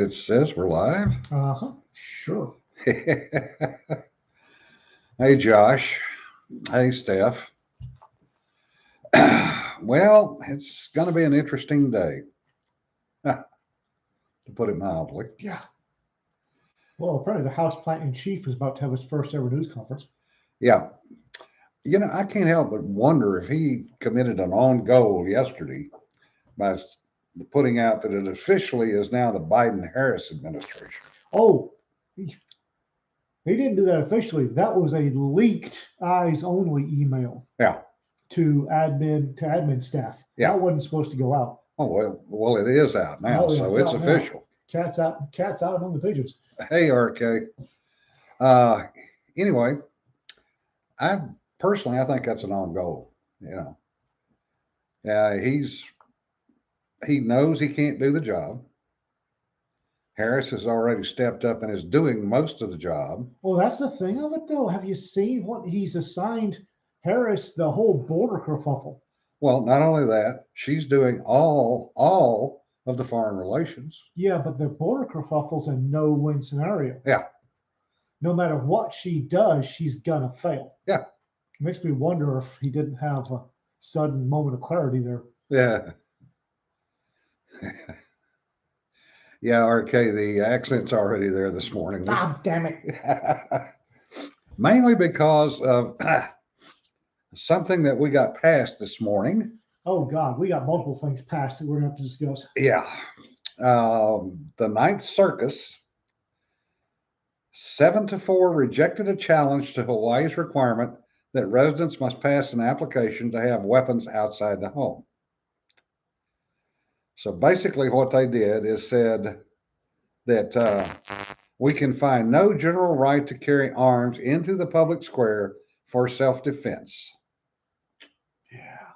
It says we're live. Sure. Hey, Josh. Hey, Steph. Well, it's going to be an interesting day, to put it mildly. Yeah. Well, apparently the House Plant in Chief is about to have his first ever news conference. Yeah. I can't help but wonder if he committed an own goal yesterday by putting out that it officially is now the Biden-Harris administration. Oh, he didn't do that officially. That was a leaked eyes only email. Yeah. To admin staff. Yeah. That wasn't supposed to go out. Oh, well, it is out now, Oh, yeah, so it's official. Now. Cat's out among the pigeons. Hey, RK. Anyway, I think that's an on goal. He knows he can't do the job. Harris has already stepped up and is doing most of the job. Well, that's the thing of it, though. Have you seen what he's assigned Harris? The whole border kerfuffle. Well, not only that, she's doing all of the foreign relations. Yeah, but the border kerfuffle's a no-win scenario. Yeah. No matter what she does, she's gonna fail. Yeah. It makes me wonder if he didn't have a sudden moment of clarity there. Yeah. Yeah, RK, the accent's already there this morning. Ah, damn it. Mainly because of something that we got passed this morning. Oh, God, we got multiple things passed that we're going to have to discuss. Yeah. The Ninth Circus, 7-4, rejected a challenge to Hawaii's requirement that residents must pass an application to have weapons outside the home. So basically what they did is said that we can find no general right to carry arms into the public square for self-defense. Yeah.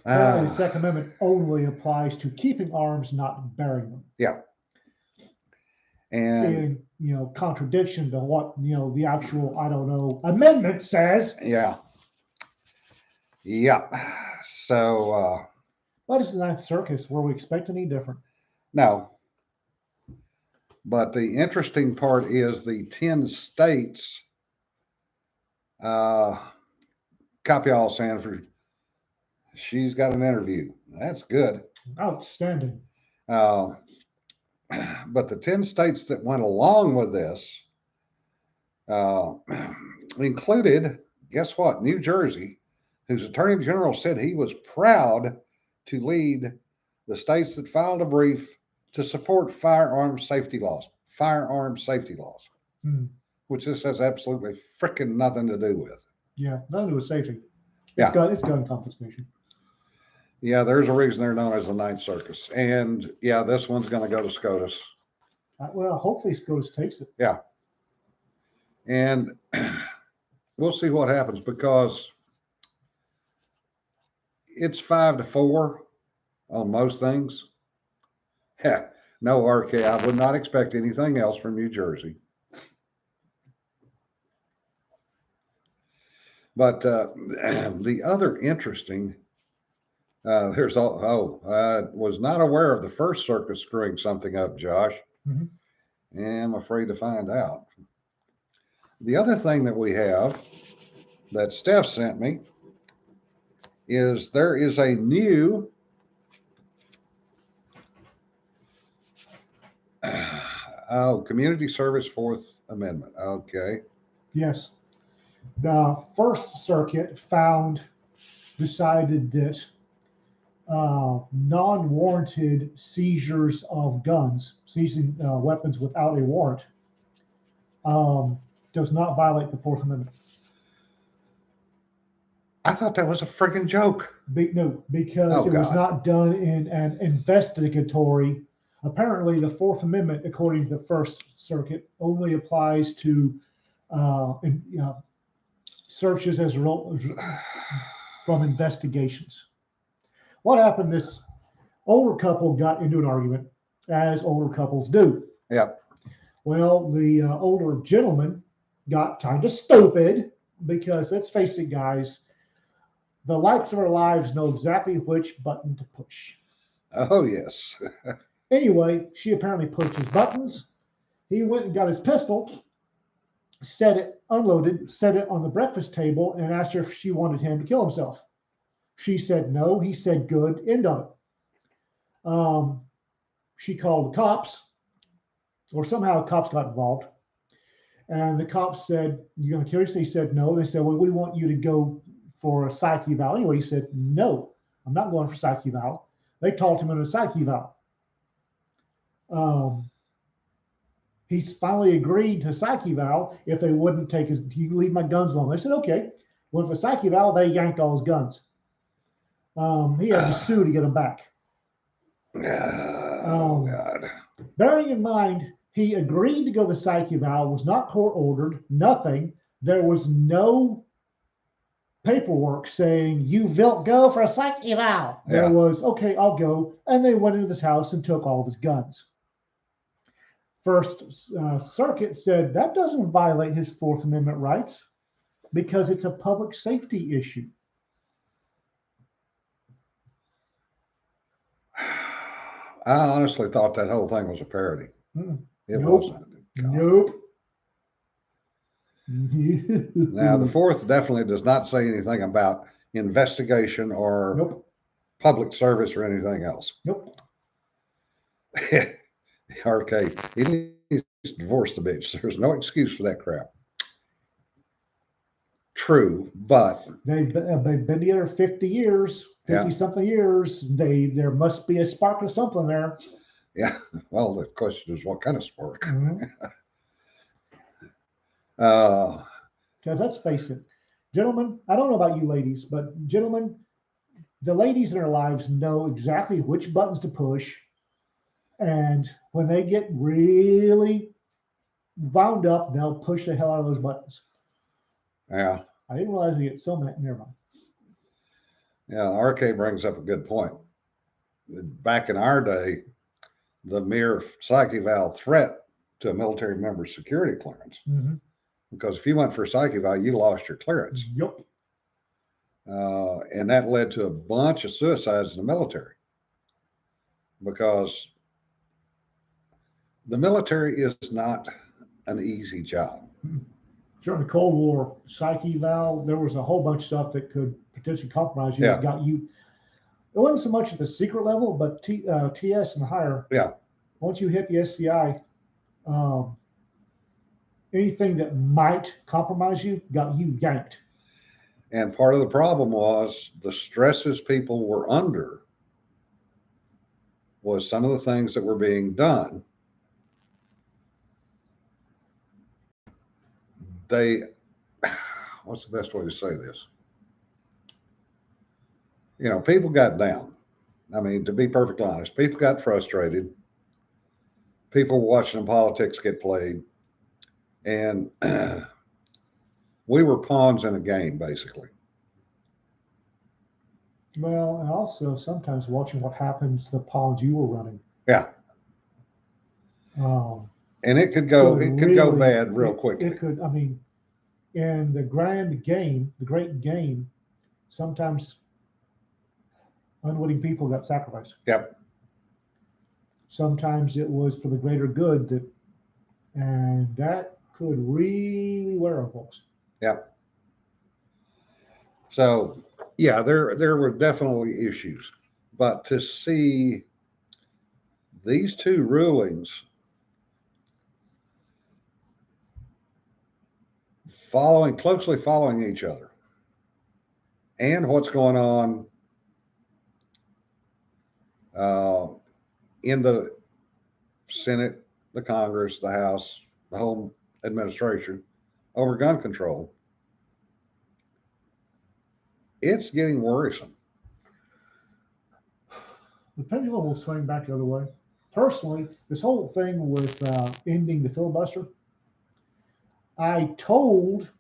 Apparently, the Second Amendment only applies to keeping arms, not bearing them. Yeah. And in contradiction to what the actual amendment says. Yeah. Yeah. So what is the Ninth Circus? Were we expecting any different? No. But the interesting part is the 10 states, Copy all Sanford, she's got an interview. That's good. Outstanding. But the 10 states that went along with this included, guess what? New Jersey, whose Attorney General said he was proud to lead the states that filed a brief to support firearms safety laws, which this has absolutely freaking nothing to do with. Yeah, nothing to do with safety. It's gun confiscation. Yeah, there's a reason they're known as the Ninth Circus. And yeah, this one's going to go to SCOTUS. Well, hopefully SCOTUS takes it. Yeah. And we'll see what happens because it's 5-4 on most things. No, RK, I would not expect anything else from New Jersey. But the other interesting, I was not aware of the First Circus screwing something up, Josh. Mm-hmm. And I'm afraid to find out. The other thing that we have that Steph sent me is there is a new community service Fourth Amendment. Okay. Yes. The First Circuit decided that non-warranted seizures of guns, seizing weapons without a warrant, does not violate the Fourth Amendment. I thought that was a freaking joke. No, because it was not done in an investigatory. Apparently, the Fourth Amendment, according to the First Circuit, only applies to searches as from investigations. What happened? This older couple got into an argument, as older couples do. Yeah. Well, the older gentleman got kind of stupid because, let's face it, guys, the likes of our lives know exactly which button to push. Oh, yes. Anyway, she apparently pushed his buttons. He went and got his pistol, set it, unloaded, set it on the breakfast table, and asked her if she wanted him to kill himself. She said no. He said good. End of it. She called the cops, or somehow the cops got involved. And the cops said, "You going to kill yourself?" He said no. They said, "Well, we want you to go for a psych eval." Anyway, he said, "No, I'm not going for psych eval." They talked him into a psych eval. He's finally agreed to psych eval if they wouldn't take his, "You can leave my guns alone." They said, "Okay." Went for psych eval, they yanked all his guns. He had to sue to get them back. Oh, God. Bearing in mind, he agreed to go to the psych eval, was not court ordered, nothing. There was no paperwork saying, "You will go for a psych eval." There was, "Okay, I'll go." And they went into this house and took all of his guns. First Circuit said that doesn't violate his Fourth Amendment rights because it's a public safety issue. I honestly thought that whole thing was a parody. It wasn't. God. Nope. Now, the Fourth definitely does not say anything about investigation or public service or anything else. Nope. RK, he needs to divorce the bitch. There's no excuse for that crap. True, but they've been together 50 years, 50-something years. There must be a spark of something there. Yeah. Well, the question is, what kind of spark? Because let's face it, gentlemen, I don't know about you ladies, but gentlemen, the ladies in our lives know exactly which buttons to push. And when they get really wound up, they'll push the hell out of those buttons. Yeah. I didn't realize we get so many. Never mind. Yeah, RK brings up a good point. Back in our day, the mere psych eval threat to a military member's security clearance. Because if you went for a psych eval, you lost your clearance. Yep. And that led to a bunch of suicides in the military. Because the military is not an easy job. During the Cold War, psych eval, there was a whole bunch of stuff that could potentially compromise you. That got you. It wasn't so much at the secret level, but TS and higher. Yeah. Once you hit the SCI, anything that might compromise you got you yanked. And part of the problem was the stresses people were under was some of the things that were being done. What's the best way to say this? You know, people got down. I mean, to be perfectly honest, people got frustrated. People were watching politics get played. And we were pawns in a game, basically. Well, and also sometimes watching what happens to the pawns you were running. Yeah. And it could go bad real quickly. It could, I mean, in the grand game, the great game, sometimes unwitting people got sacrificed. Yep. Sometimes it was for the greater good, and that could really wear on folks. Yep. So, yeah, there were definitely issues, but to see these two rulings closely following each other, and what's going on in the Senate, the Congress, the House, the whole administration over gun control, it's getting worrisome. The pendulum will swing back the other way. Personally, this whole thing with ending the filibuster, I told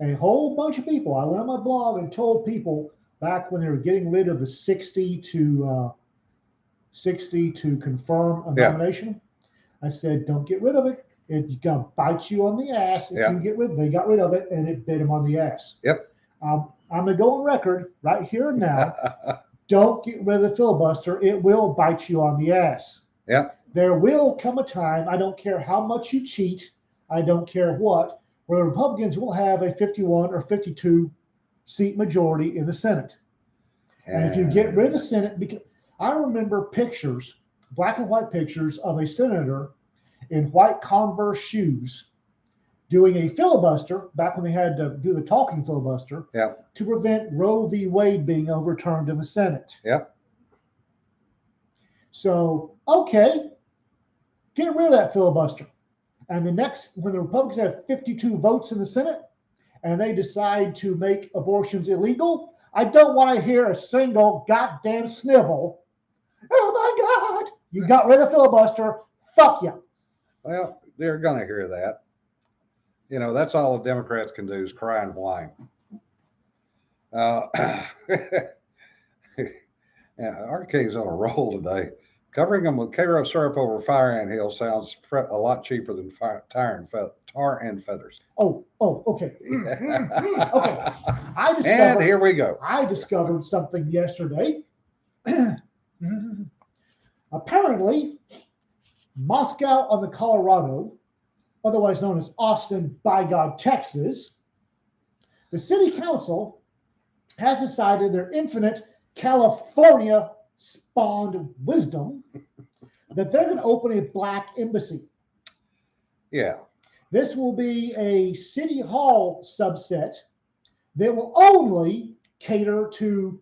a whole bunch of people, I went on my blog and told people back when they were getting rid of the 60 to confirm a nomination. I said, don't get rid of it. It's going to bite you on the ass if you get rid of it. They got rid of it, and it bit them on the ass. Yep. I'm going to go on record right here and now. Don't get rid of the filibuster. It will bite you on the ass. Yeah. There will come a time, I don't care how much you cheat, I don't care what, where the Republicans will have a 51 or 52 seat majority in the Senate. And if you get rid of the Senate, because I remember pictures, black and white pictures of a senator in white Converse shoes doing a filibuster back when they had to do the talking filibuster Yeah. to prevent Roe v. Wade being overturned in the Senate. Yep. So, okay, get rid of that filibuster. And the next, when the Republicans have 52 votes in the Senate and they decide to make abortions illegal, I don't want to hear a single goddamn snivel. Oh my God, you got rid of the filibuster. Fuck you. Well, they're going to hear that. You know, that's all the Democrats can do is cry and whine. Yeah, RK's on a roll today. Covering them with Cairo syrup over fire ant hill sounds a lot cheaper than tar and feathers. Oh, okay. Okay. And here we go. I discovered something yesterday. Apparently, Moscow on the Colorado, otherwise known as Austin, by God, Texas, the city council has decided their infinite California spawned wisdom that they're going to open a black embassy. Yeah. This will be a city hall subset that will only cater to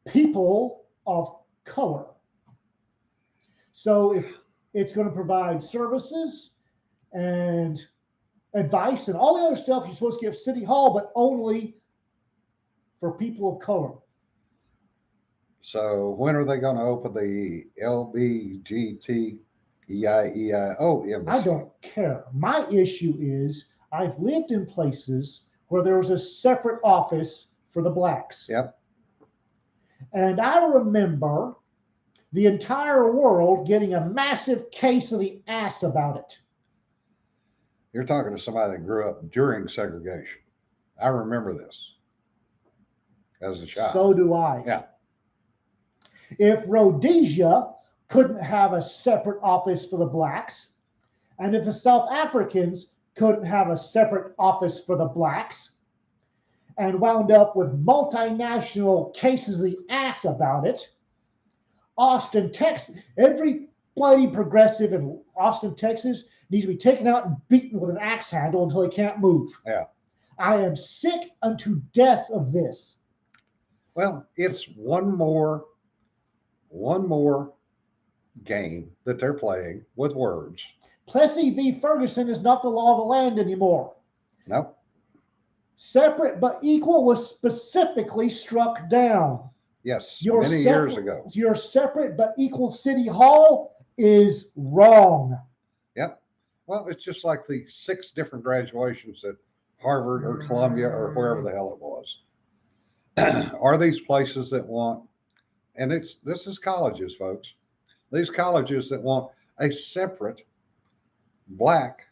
people of color. So if it's going to provide services and advice and all the other stuff you're supposed to give City Hall, but only for people of color. So when are they going to open the LBGTEIEIO embassy? I don't care. My issue is I've lived in places where there was a separate office for the blacks. Yep. And I remember the entire world getting a massive case of the ass about it. You're talking to somebody that grew up during segregation. I remember this as a child. So do I. Yeah. If Rhodesia couldn't have a separate office for the blacks, and if the South Africans couldn't have a separate office for the blacks, and wound up with multinational cases of the ass about it, Austin, Texas, every bloody progressive in Austin, Texas needs to be taken out and beaten with an axe handle until they can't move. Yeah. I am sick unto death of this. Well, it's one more game that they're playing with words. Plessy v. Ferguson is not the law of the land anymore. No. Separate but equal was specifically struck down. Yes, many years ago. Your separate but equal city hall is wrong. Yep. Well, it's just like the 6 different graduations at Harvard or Columbia or wherever the hell it was. Are these places that want, and this is colleges, folks, these colleges that want a separate black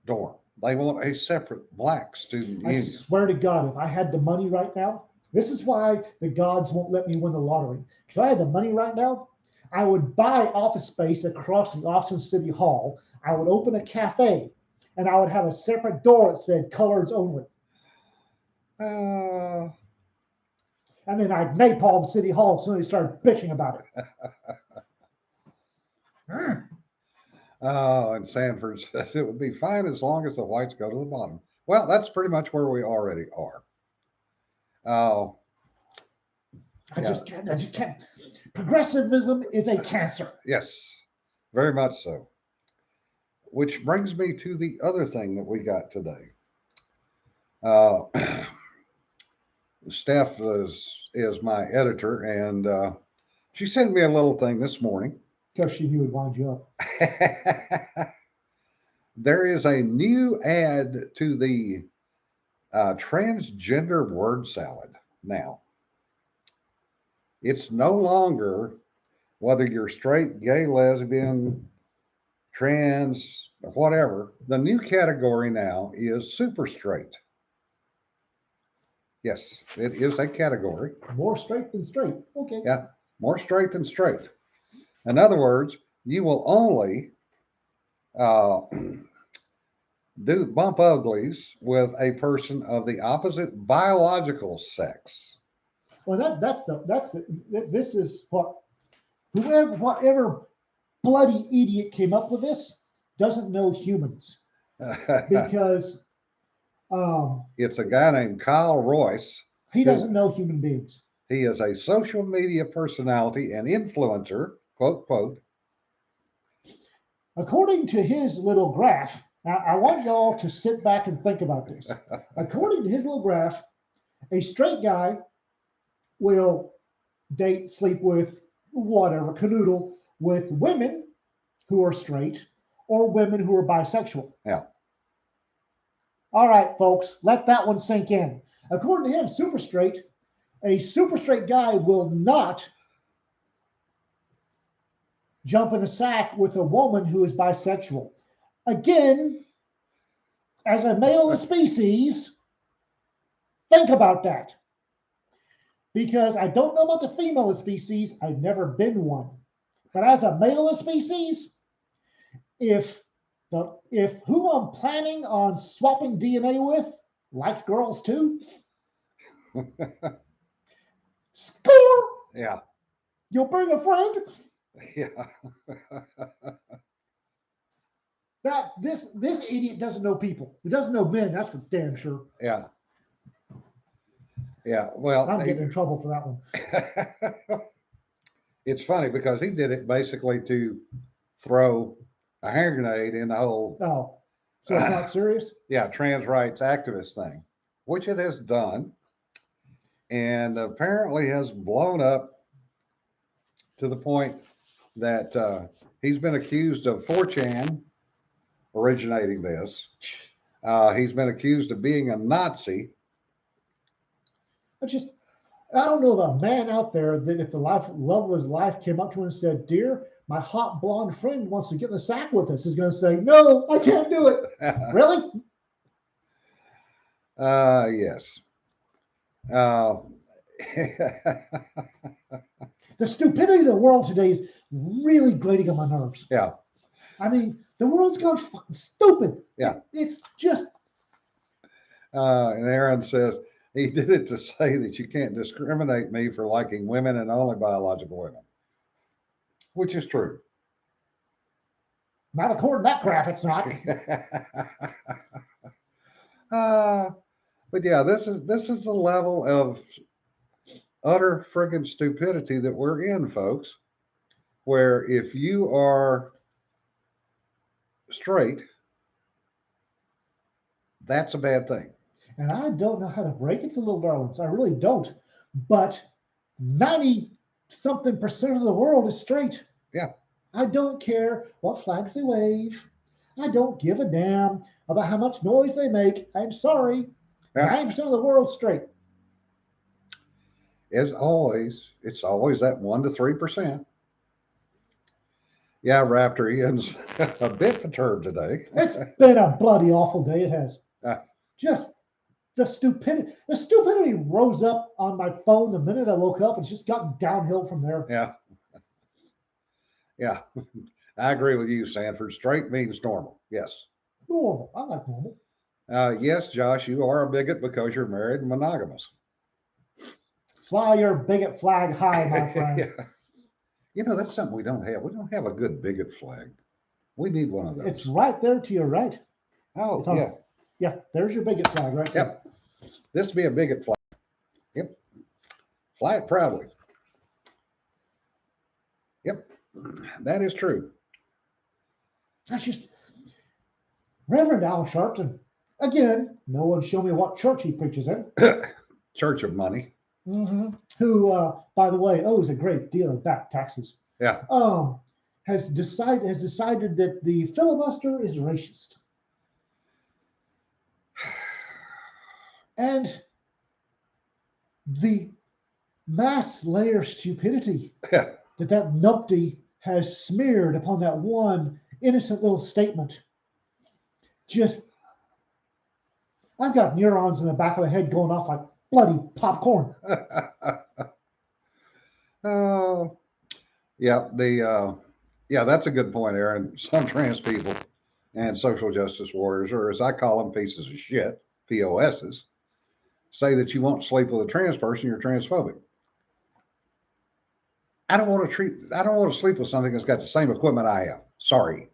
dorm. They want a separate black student union. I swear to God, if I had the money right now, this is why the gods won't let me win the lottery. If I had the money right now, I would buy office space across the Austin City Hall. I would open a cafe, and I would have a separate door that said colors only. And then I'd napalm City Hall as soon as they started bitching about it. And Sanford says it would be fine as long as the whites go to the bottom. Well, that's pretty much where we already are. I just can't. Progressivism is a cancer. Yes, very much so. Which brings me to the other thing that we got today. Steph is my editor, and she sent me a little thing this morning. Because she knew it'd wind you up. There is a new ad to the transgender word salad now. It's no longer whether you're straight, gay, lesbian, trans, whatever. The new category now is super straight. Yes, it is a category. More straight than straight. Okay. Yeah, more straight than straight. In other words, you will only uh, do bump uglies with a person of the opposite biological sex. Well, this is what whatever bloody idiot came up with this doesn't know humans because It's a guy named Kyle Royce. he doesn't know human beings. He is a social media personality and influencer, quote, quote. According to his little graph, I want y'all to sit back and think about this. According to his little graph, a straight guy will date, sleep with, whatever, canoodle with women who are straight or women who are bisexual. Yeah. All right, folks, let that one sink in. According to him, a super straight guy will not jump in the sack with a woman who is bisexual. Again, as a male of the species, think about that. Because I don't know about the female of the species, I've never been one. But as a male of the species, if who I'm planning on swapping DNA with likes girls too, score! Yeah. You'll bring a friend. Yeah. That this idiot doesn't know people. He doesn't know men. That's for damn sure. Yeah. Yeah. Well, I'm getting in trouble for that one. It's funny because he did it basically to throw a hand grenade in the whole. Oh, so it's not serious? Yeah, trans rights activist thing, which it has done, and apparently has blown up to the point that he's been accused of 4chan originating this. He's been accused of being a Nazi. I don't know of a man out there that if the love of his life came up to him and said, "Dear, my hot blonde friend wants to get in the sack with us," is going to say, "No, I can't do it." Really? Yes. The stupidity of the world today is really grating on my nerves. Yeah. I mean, the world's gone fucking stupid. Yeah. It's just. And Aaron says he did it to say that you can't discriminate me for liking women and only biological women, which is true. Not according to that graph, it's not. But yeah, this is the level of utter friggin' stupidity that we're in, folks. Where if you are straight, that's a bad thing. And I don't know how to break it to little darlings. I really don't. But 90-something% of the world is straight. Yeah. I don't care what flags they wave. I don't give a damn about how much noise they make. I'm sorry. Yeah. 90% of the world's straight. As always, it's always that 1 to 3%. Yeah, Raptor Ian's a bit perturbed today. It's been a bloody awful day. It has. Just the stupidity rose up on my phone the minute I woke up. It's just gotten downhill from there. Yeah. Yeah. I agree with you, Sanford. Straight means normal. Yes. Normal. I like normal. Yes, Josh, you are a bigot because you're married and monogamous. Fly your bigot flag high, my friend. Yeah. You know, that's something we don't have. We don't have a good bigot flag. We need one of those. It's right there to your right. Oh, yeah. Yeah, there's your bigot flag right there. Yep. This would be a bigot flag. Yep. Fly it proudly. Yep. That is true. That's just Reverend Al Sharpton. Again, no one show me what church he preaches in. Church of Money. Mm-hmm. Who, by the way, owes a great deal of back taxes. Yeah. Has decided that the filibuster is racist. And the mass layer stupidity that numpty has smeared upon that one innocent little statement. Just, I've got neurons in the back of the head going off like bloody popcorn. Oh, yeah. The Yeah, that's a good point, Aaron. Some trans people and social justice warriors, or as I call them, pieces of shit, POSs, say that you won't sleep with a trans person, you're transphobic. I don't want to sleep with something that's got the same equipment I have. Sorry.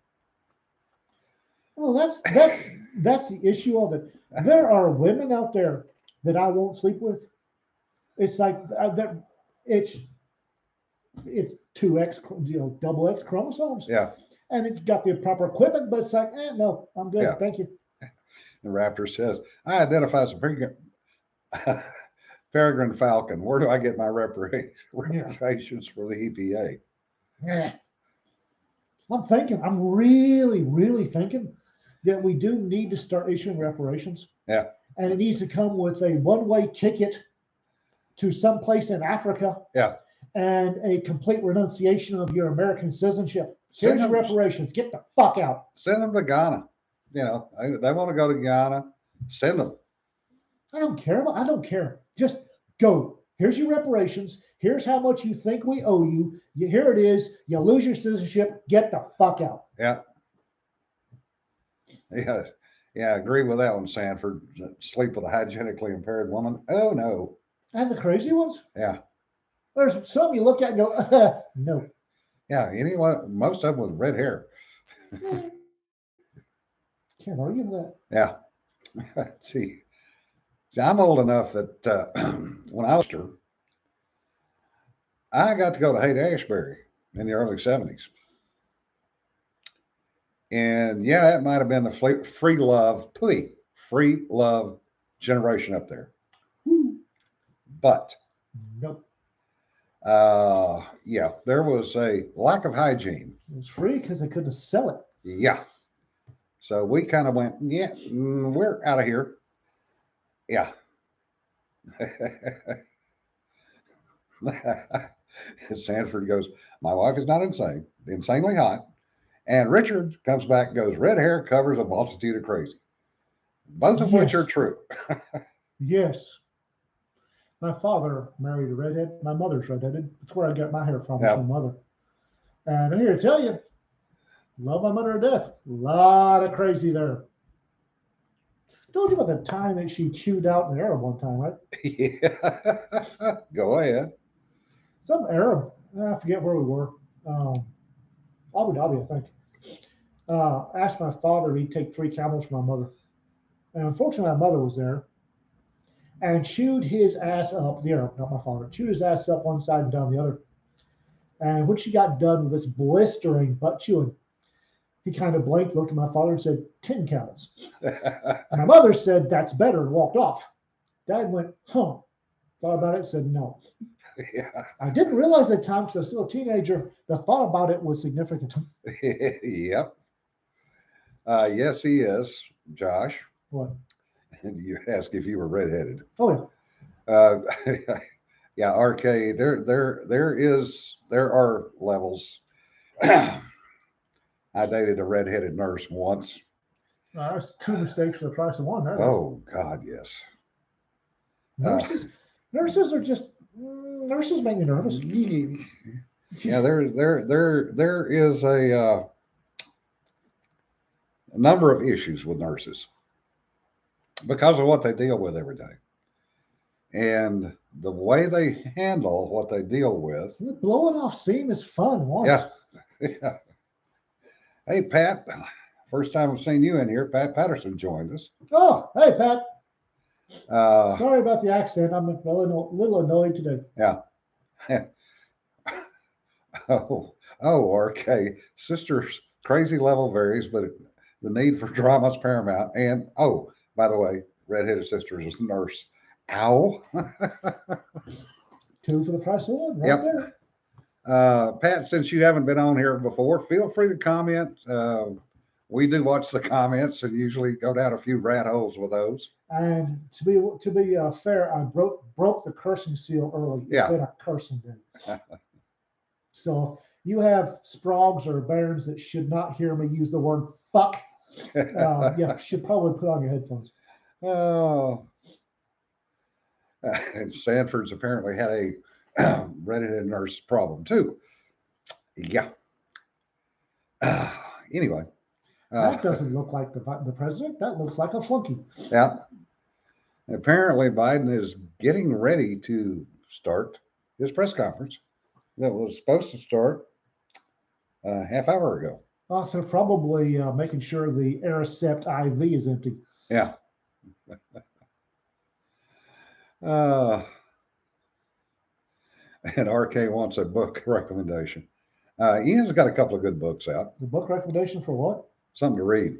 Well, that's the issue of it. There are women out there that I won't sleep with. It's like that. It's two X, double X chromosomes, Yeah. and it's got the proper equipment, but it's like, no, I'm good, Yeah. thank you. And Raptor says, I identify as a peregrine falcon. Where do I get my reparations for the EPA? Yeah. I'm really, really thinking that we do need to start issuing reparations. Yeah. And it needs to come with a one-way ticket to some place in Africa. Yeah. And a complete renunciation of your American citizenship. Send Here's your them, reparations. Get the fuck out. send them to Ghana. They want to go to Ghana. Send them. I don't care. Just go. Here's your reparations. Here's how much you think we owe you. Here it is. You lose your citizenship. Get the fuck out. Yeah. Yeah. Yeah, I agree with that one, Sanford. Sleep with a hygienically impaired woman. Oh, no. And the crazy ones? Yeah. There's some you look at and go, no. Yeah, anyone, most of them with red hair. Can't argue with that. Yeah. See, I'm old enough that when I was I got to go to Haight-Ashbury in the early 70s. And yeah, it might have been the free love generation up there. But nope. Yeah, there was a lack of hygiene. It was free because they couldn't sell it. Yeah. So we kind of went, yeah, we're out of here. Yeah. Sanford goes, my wife is not insanely hot. And Richard comes back and goes, red hair covers a multitude of crazy. Both of which are true. Yes. My father married a redhead. My mother's redheaded. That's where I got my hair from, my mother. And I'm here to tell you, love my mother to death. A lot of crazy there. Told you about the time that she chewed out an Arab one time, right? Yeah. Go ahead. Some Arab, I forget where we were. Abu Dhabi, I think. Asked my father he'd take 3 camels for my mother. And unfortunately, my mother was there and chewed his ass up. The Arab, not my father, chewed his ass up one side and down the other. And when she got done with this blistering butt chewing, he kind of blinked, looked at my father and said, 10 camels. And my mother said, that's better, and walked off. Dad went, thought about it, said no. Yeah. I didn't realize at the time, because I was still a teenager, the thought about it was significant. Yep. Yes, he is, Josh. What? And you ask if you were redheaded. Oh yeah. Yeah, RK. There are levels. I dated a redheaded nurse once. That's 2 mistakes for the price of one. Oh God, yes. Nurses are just nurses make me nervous. Yeah, there is a number of issues with nurses because of what they deal with every day. And the way they handle what they deal with. Blowing off steam is fun once. Yeah. Hey, Pat. First time I've seen you in here. Pat Patterson joined us. Oh, hey, Pat. Sorry about the accent. I'm a little annoyed today. Yeah. RK. Sister's crazy level varies, but the need for drama is paramount. And, by the way, redheaded sister is a nurse. Ow. 2 for the price of 1, right there. Pat, since you haven't been on here before, feel free to comment. We do watch the comments and usually go down a few rat holes with those. And to be fair, I broke the cursing seal early. It's been a cursing day. So you have sprogs or bairns that should not hear me use the word fuck. Should probably put on your headphones. Oh. And Sanford's apparently had a redheaded nurse problem too. Yeah. Anyway, That doesn't look like the president. That looks like a flunky. yeah. Apparently, Biden is getting ready to start his press conference that was supposed to start a half hour ago. So probably making sure the Aricept IV is empty. Yeah. Uh, and RK wants a book recommendation. Ian's got a couple of good books out. The book recommendation for what? Something to read.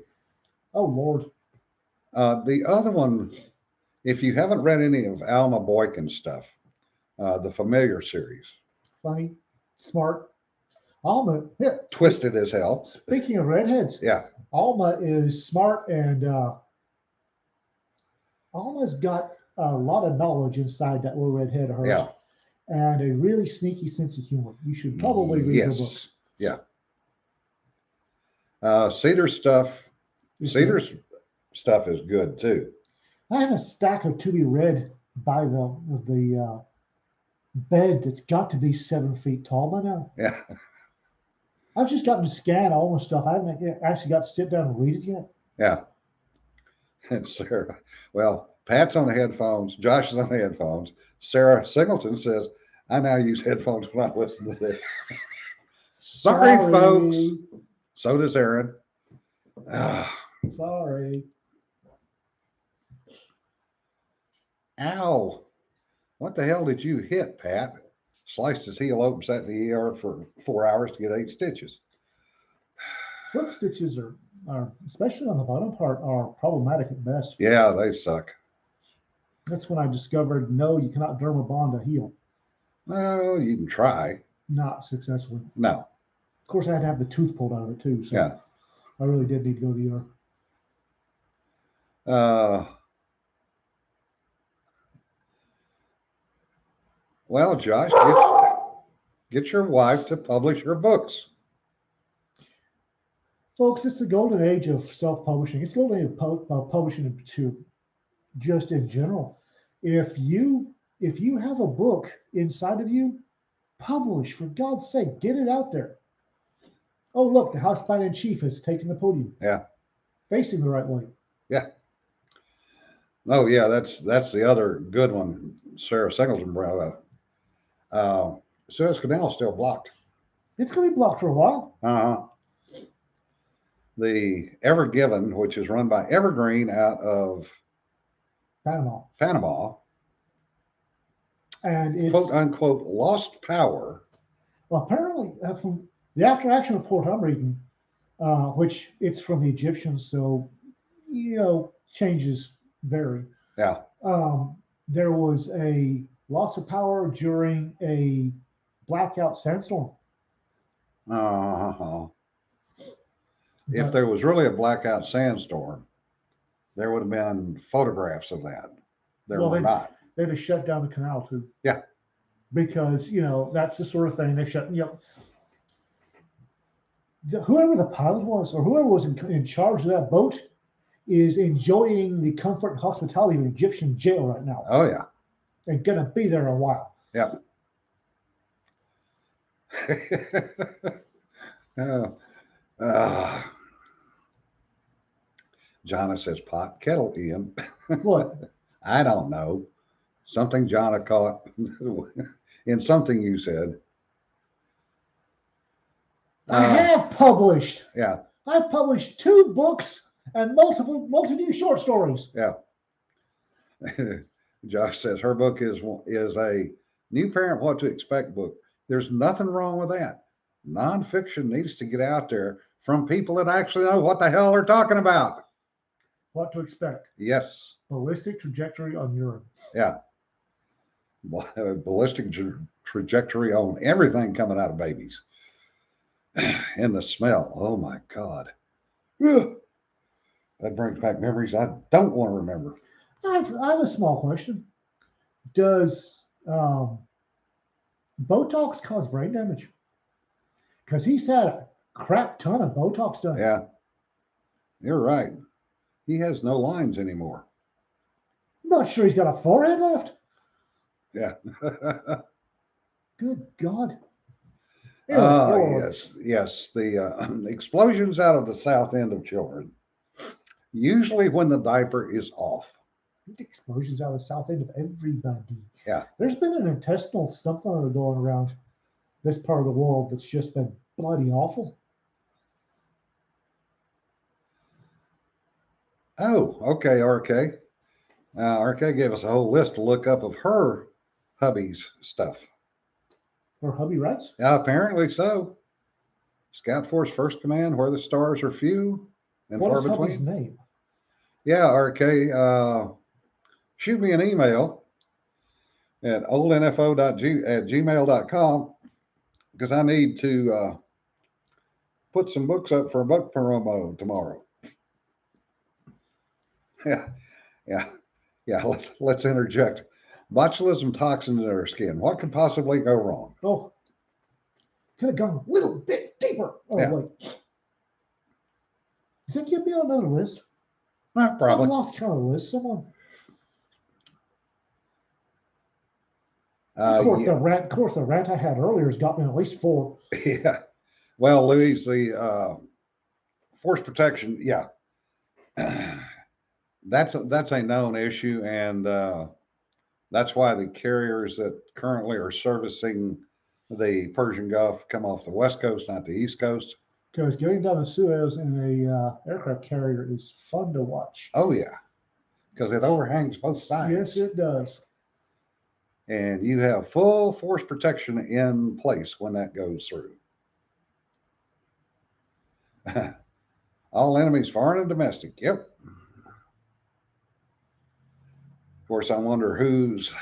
Oh, Lord. The other one, if you haven't read any of Alma Boykin's stuff, the Familiar series. Funny, smart. Alma, yeah. Twisted as hell. Speaking of redheads, yeah. Alma is smart, and Alma's got a lot of knowledge inside that little redhead of hers. Yeah. And a really sneaky sense of humor. You should probably read her books. Yeah. Cedar's stuff is good too. I have a stack of to be read by the bed that's got to be 7 feet tall by now. Yeah. I've just gotten to scan all the stuff. I haven't actually got to sit down and read it yet. Yeah. And Sarah, well, Pat's on the headphones. Josh is on the headphones. Sarah Singleton says, I now use headphones when I listen to this. Sorry, folks. So does Aaron. Sorry. Ow. What the hell did you hit, Pat? Sliced his heel open, sat in the ER for 4 hours to get 8 stitches. Foot stitches are especially on the bottom part, are problematic at best. Yeah, they suck. That's when I discovered, no, you cannot dermabond a heel. Well, you can try. Not successfully. No. Of course, I had to have the tooth pulled out of it too. So yeah. I really did need to go to the ER. Well, Josh, get your wife to publish her books. Folks, it's the golden age of self-publishing. It's the golden age of publishing to just in general. If you have a book inside of you, publish, for God's sake, get it out there. Oh, look, the House Plan in Chief has taken the podium. Yeah. Facing the right way. Yeah. Oh, yeah, that's the other good one Sarah Singleton brought up. Suez Canal is still blocked. It's going to be blocked for a while. The Ever Given, which is run by Evergreen out of Panama. And it's quote unquote lost power. Well, apparently, from the after action report I'm reading, which it's from the Egyptians, so changes vary. Yeah. There was a loss of power during a blackout sandstorm. If there was really a blackout sandstorm, there would have been photographs of that. There were not. They'd have shut down the canal too. Yeah. Because, that's the sort of thing they shut, whoever the pilot was or whoever was in charge of that boat is enjoying the comfort and hospitality of an Egyptian jail right now. Oh, yeah. They're going to be there a while. Yeah. Jonna says pot kettle, Ian. What? I don't know. Something Jonna caught in something you said. I have published. Yeah. I've published 2 books and multiple short stories. Yeah. Josh says her book is a new parent what to expect book. There's nothing wrong with that. Nonfiction needs to get out there from people that actually know what the hell they're talking about. What to expect. Yes. Ballistic trajectory on urine. Yeah. Ballistic trajectory on everything coming out of babies. And the smell. Oh my God. That brings back memories I don't want to remember. I have a small question. Does Botox cause brain damage? Because he's had a crap ton of Botox done. Yeah. You're right. He has no lines anymore. I'm not sure he's got a forehead left. Yeah. Good God. Anyway, Ah, go on. yes. The explosions out of the south end of children, usually when the diaper is off. Explosions out of the south end of everybody. Yeah. There's been an intestinal something going around this part of the world that's just been bloody awful. Oh, okay, RK. RK gave us a whole list to look up of her hubby's stuff. Or hubby rights? Yeah, apparently so. Scout Force First Command, where the stars are few and What far is hubby's between. name? Yeah, RK. Shoot me an email at oldnfo.gmail.com because I need to put some books up for a book promo tomorrow. Yeah, yeah, yeah. Let's interject. Botulism toxins in our skin. What could possibly go wrong? Oh, could have gone a little bit deeper. Oh, Yeah. wait. Does that get me on another list? I've Probably. lost count of the list. Someone. Uh, Of course, yeah, the rant I had earlier has got me at least 4. yeah. Well, Louise, the force protection, yeah, that's a known issue, and that's why the carriers that currently are servicing the Persian Gulf come off the west coast, not the east coast. Because getting down the Suez in a aircraft carrier is fun to watch. Oh yeah, because it overhangs both sides. Yes, it does. And you have full force protection in place when that goes through. All enemies, foreign and domestic. Yep. Of course, I wonder whose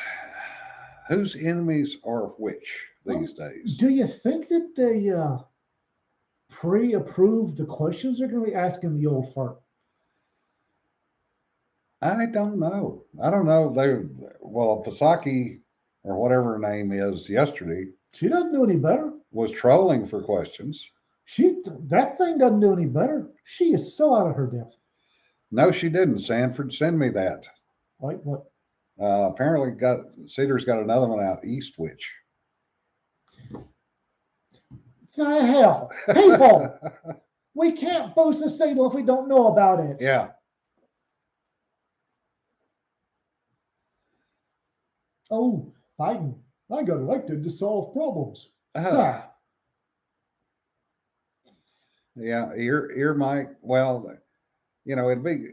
enemies are which these days. Do you think that they pre-approved the questions they're going to be asking the old fart? I don't know. I don't know. Pasaki or whatever her name is yesterday She doesn't do any better. was trolling for questions. That thing doesn't do any better. She is so out of her depth. No, she didn't. Sanford, send me that. Like what? Apparently, Cedar's got another one out east. Which The hell, people! We can't boost the signal if we don't know about it. Yeah. Oh, Biden, I got elected to solve problems. Yeah, ear mic. Well, it'd be.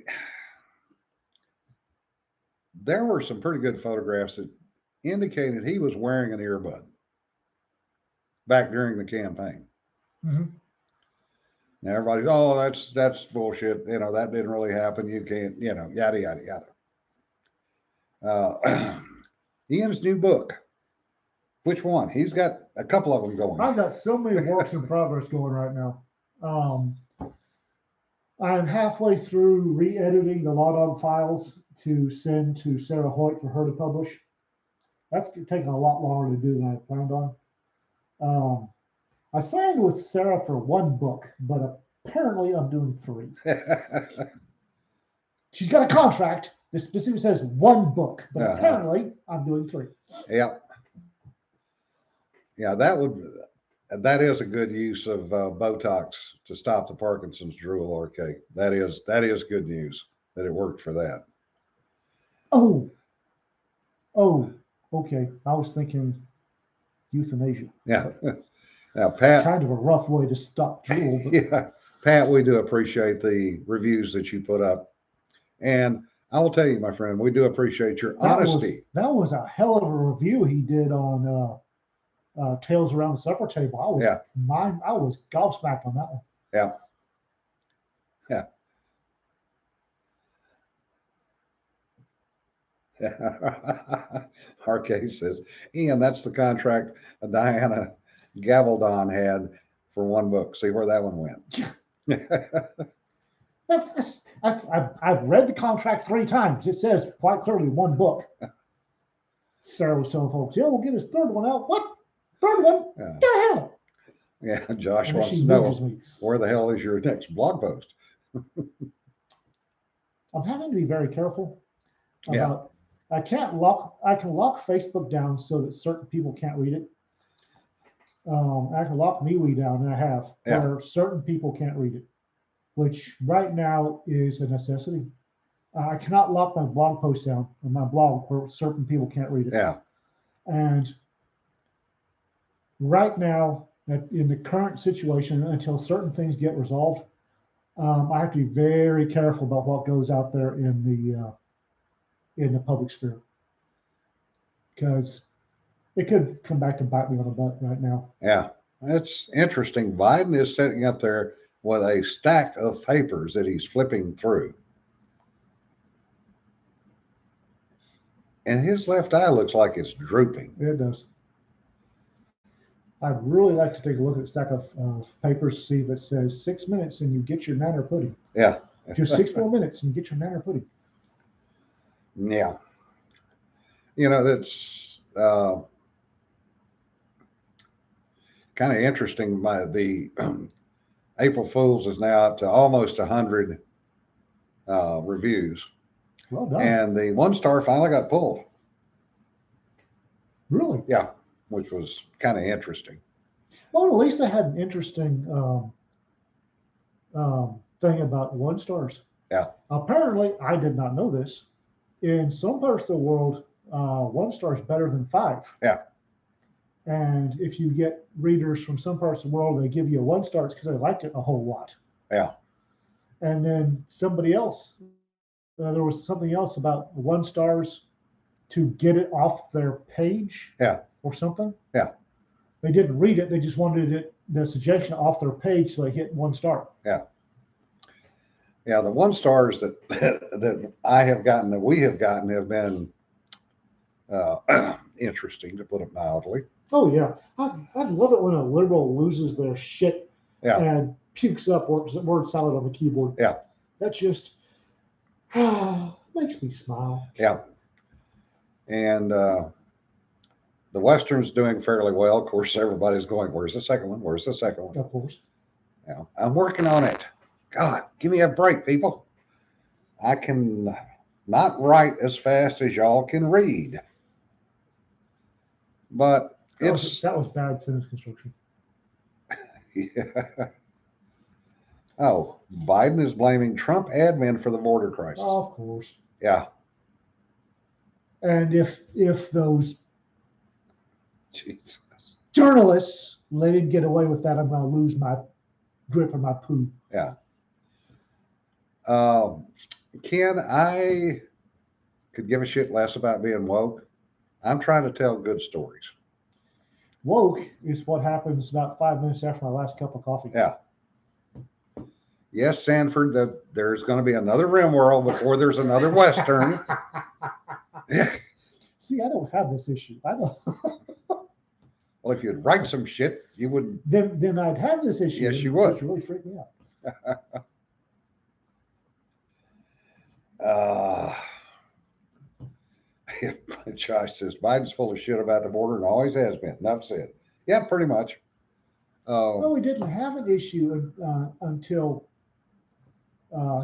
There were some pretty good photographs that indicated he was wearing an earbud back during the campaign. Mm-hmm. Now everybody's, oh, that's bullshit. That didn't really happen. You can't, yada yada yada. Ian's new book. Which one? He's got a couple of them going. I've got so many works in progress going right now. I'm halfway through re-editing the Log files to send to Sarah Hoyt for her to publish. That's taking a lot longer to do than I planned on. I signed with Sarah for 1 book, but apparently I'm doing 3. She's got a contract that specifically says 1 book, but apparently I'm doing 3. Yeah. Yeah, that is a good use of Botox to stop the Parkinson's drool, RK. That is good news that it worked for that. Oh, okay. I was thinking euthanasia. Yeah. Now, Pat. Kind of a rough way to stop drool. But... Yeah, Pat, we do appreciate the reviews that you put up. And I will tell you, my friend, we do appreciate your honesty. That was a hell of a review he did on Tales Around the Supper Table. I was gobsmacked on that one. Yeah. RK says, Ian, that's the contract Diana Gavaldon had for 1 book. See where that one went. I've read the contract 3 times. It says quite clearly 1 book. Sarah was telling folks, yeah, we'll get his 3rd one out. What? 3rd one? Yeah. What the hell? Yeah, Josh wants to know where the hell is your next blog post? I'm having to be very careful about. I can lock Facebook down so that certain people can't read it. I can lock MeWe down, and I have, Yeah. where certain people can't read it, which right now is a necessity. I cannot lock my blog post down on my blog where certain people can't read it. Yeah. And right now, in the current situation, until certain things get resolved, I have to be very careful about what goes out there in the public sphere, because it could come back to bite me on the butt right now. Yeah. It's interesting. Biden is sitting up there with a stack of papers that he's flipping through. And his left eye looks like it's drooping. It does. I'd really like to take a look at a stack of papers, see if it says 6 minutes and you get your nanner pudding. Yeah. Just 6 more minutes and you get your nanner pudding. Yeah. That's kind of interesting. The April Fool's is now up to almost 100 reviews. Well done. And the 1-star finally got pulled. Really? Yeah. Which was kind of interesting. Well, at least they had an interesting thing about 1-stars. Yeah. Apparently, I did not know this. In some parts of the world, 1-star is better than 5. Yeah. And if you get readers from some parts of the world, they give you a 1-star because they liked it a whole lot. Yeah. And then somebody else, there was something else about 1-stars to get it off their page. Yeah. Or something. Yeah. They didn't read it. They just wanted the suggestion off their page, so they hit 1-star. Yeah. Yeah. The 1-stars that I have gotten, that we have gotten, have been interesting, to put it mildly. Oh yeah, I love it when a liberal loses their shit and pukes up word salad on the keyboard. Yeah. That just makes me smile. Yeah. And the Western's doing fairly well. Of course, everybody's going, where's the second one? Where's the second one? Of course. Yeah, I'm working on it. God, give me a break, people. I can not write as fast as y'all can read. But that was bad sentence construction. Yeah. Oh, Biden is blaming Trump admin for the border crisis. Oh, of course. Yeah. And if those Jesus journalists let him get away with that, I'm going to lose my grip on my poo. Yeah. Ken, I could give a shit less about being woke. I'm trying to tell good stories. Woke is what happens about 5 minutes after my last cup of coffee. Yeah. Yes, Sanford, there's going to be another Rimworld before there's another Western. Yeah. See, I don't have this issue. I don't. Well, if you'd write some shit, you wouldn't. Then I'd have this issue. Yes, you would. It's really freaked me out. Josh says Biden's full of shit about the border and always has been. Enough said. Yeah, pretty much. Well, we didn't have an issue until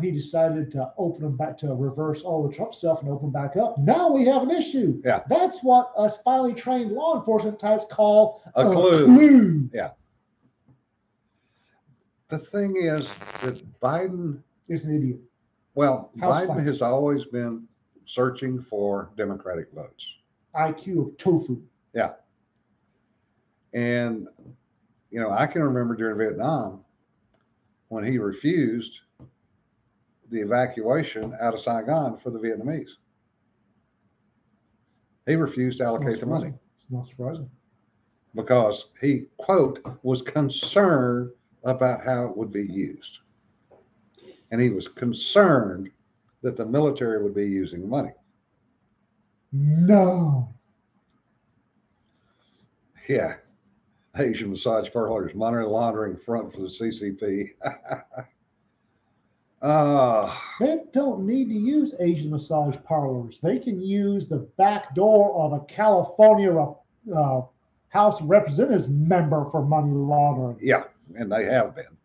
he decided to open them back, to reverse all the Trump stuff and open back up. Now we have an issue. Yeah. That's what us finely trained law enforcement types call a clue. Yeah. The thing is that Biden is an idiot. Well, Biden has always been searching for Democratic votes. IQ of tofu. Yeah. And, I can remember during Vietnam when he refused the evacuation out of Saigon for the Vietnamese. He refused to allocate the money. It's not surprising. Because he, quote, was concerned about how it would be used. And he was concerned that the military would be using the money. No. Yeah. Asian massage parlors, money laundering front for the CCP. They don't need to use Asian massage parlors. They can use the back door of a California House of Representatives member for money laundering. Yeah, and they have been.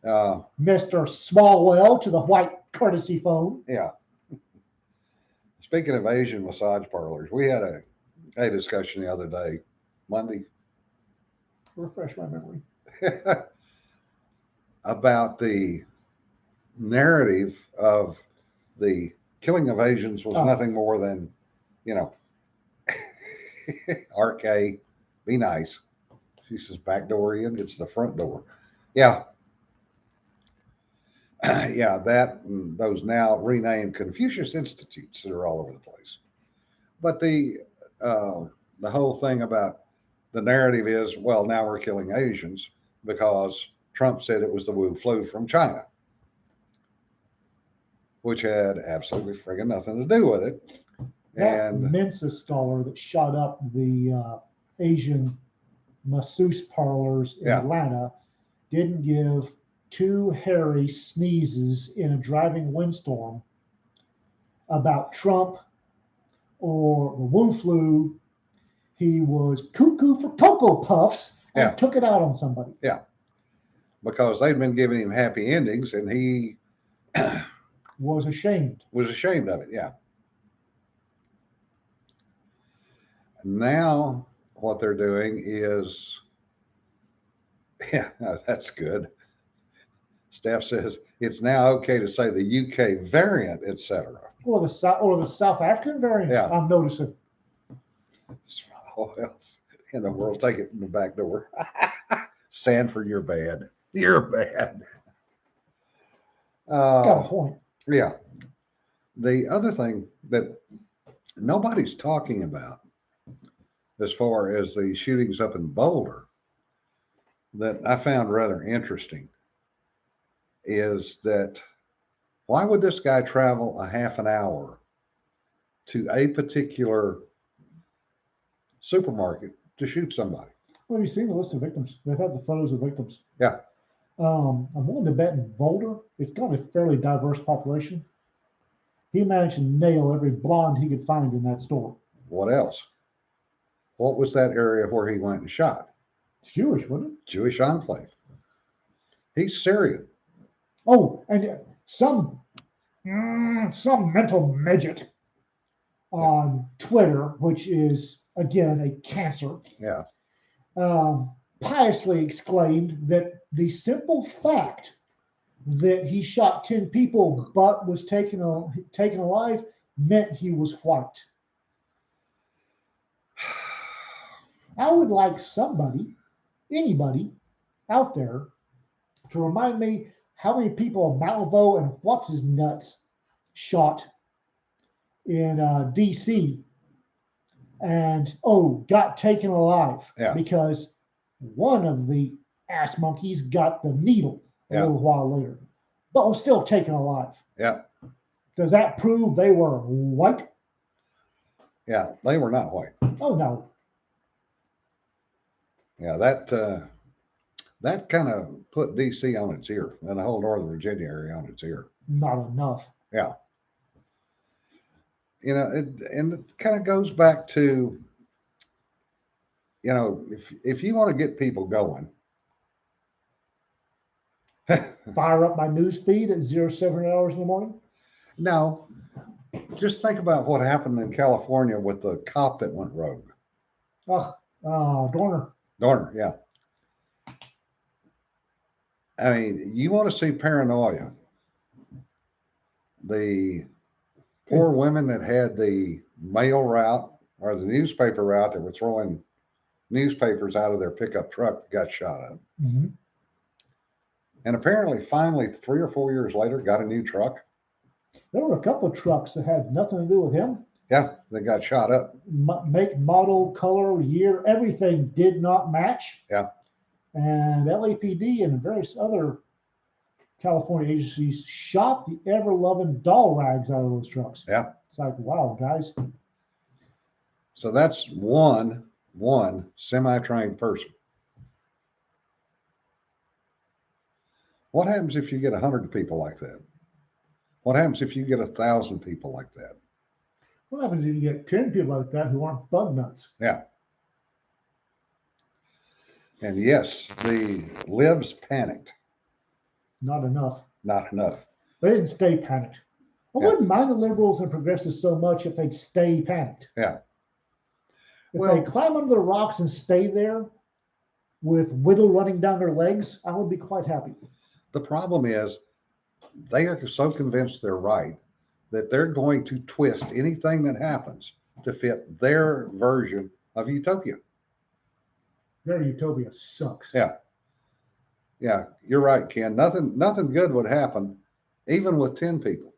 Mr. Smallwell to the white courtesy phone. Yeah. Speaking of Asian massage parlors, we had a discussion the other day, Monday, Refresh my memory. about the narrative of the killing of Asians was Oh. nothing more than, you know, RK, be nice. She says back door in, it's the front door. Yeah. Yeah, that and those now renamed Confucius Institutes that are all over the place. But the whole thing about the narrative is, well, now we're killing Asians because Trump said it was the Wu flu from China, which had absolutely friggin' nothing to do with it. That And Mensa scholar that shot up the Asian masseuse parlors in Yeah. Atlanta didn't give two hairy sneezes in a driving windstorm about Trump or the Wu flu. He was cuckoo for Cocoa Puffs and Yeah. took it out on somebody. Yeah, because they'd been giving him happy endings and he Was ashamed. was ashamed of it. Yeah. Now what they're doing is, yeah, that's good. Steph says it's now okay to say the UK variant, etc. Or the South African variant. Yeah. I'm noticing. What else in the world? Take it in the back door. Sanford, you're bad. You're bad. Got a point. Yeah. The other thing that nobody's talking about, as far as the shootings up in Boulder, that I found rather interesting, is that why would this guy travel a half an hour to a particular supermarket to shoot somebody? Well, have you seen the list of victims? They've had the photos of victims. Yeah. I'm willing to bet in Boulder, it's got a fairly diverse population. He managed to nail every blonde he could find in that store. What else? What was that area where he went and shot? It's Jewish, wasn't it? Jewish enclave. He's Syrian. Oh, and some mental midget on Twitter, which is again a cancer, Yeah. piously exclaimed that the simple fact that he shot 10 people but was taken alive meant he was white. I would like anybody out there to remind me how many people Malvo and what's his nuts shot in DC and got taken alive. Yeah. Because one of the ass monkeys got the needle a Yeah. little while later, but was still taken alive. Yeah. Does that prove they were white? Yeah. They were not white. Oh no. Yeah. That kind of put DC on its ear and the whole Northern Virginia area on its ear. Not enough. Yeah. You know, and it kind of goes back to, you know, if you want to get people going, Fire up my news feed at 07 hours in the morning. no, just think about what happened in California with the cop that went rogue. Dorner. Dorner, yeah. I mean, you want to see paranoia. The poor women that had the mail route or the newspaper route that were throwing newspapers out of their pickup truck that got shot up. Mm-hmm. And apparently, finally, 3 or 4 years later, got a new truck. There were a couple of trucks that had nothing to do with him. Yeah, they got shot up. Make, model, color, year, everything did not match. Yeah. And LAPD and various other California agencies shot the ever-loving doll rags out of those trucks. Yeah. It's like, wow, guys. So that's one semi-trained person. What happens if you get 100 people like that? What happens if you get 1,000 people like that? What happens if you get 10 people like that who aren't bug nuts? Yeah. And yes, the libs panicked. Not enough. Not enough. They didn't stay panicked. I wouldn't mind the liberals and progressives so much if they'd stay panicked. Yeah. If they climb under the rocks and stay there, with whittle running down their legs, I would be quite happy. The problem is they are so convinced they're right that they're going to twist anything that happens to fit their version of utopia. Their utopia sucks. Yeah. Yeah, you're right, Ken. Nothing good would happen, even with 10 people.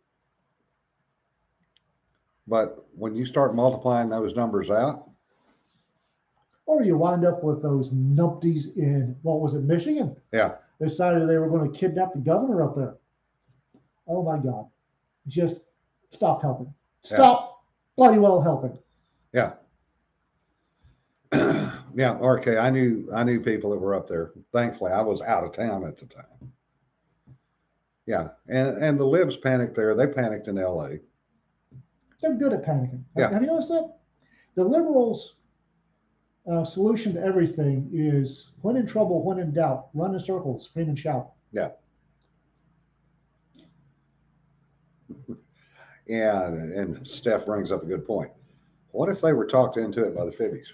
But when you start multiplying those numbers out, Or you wind up with those numpties in, what was it, Michigan? yeah, Decided they were going to kidnap the governor up there. Oh my God. Just stop helping. Stop bloody well helping. yeah. Yeah, okay. I knew people that were up there. Thankfully, I was out of town at the time. Yeah, and the libs panicked there. They panicked in L.A. They're good at panicking. Yeah. Have you noticed that? The liberals' solution to everything is when in trouble, when in doubt, run in circles, scream and shout. Yeah. Yeah, and Steph brings up a good point. What if they were talked into it by the Fibbies?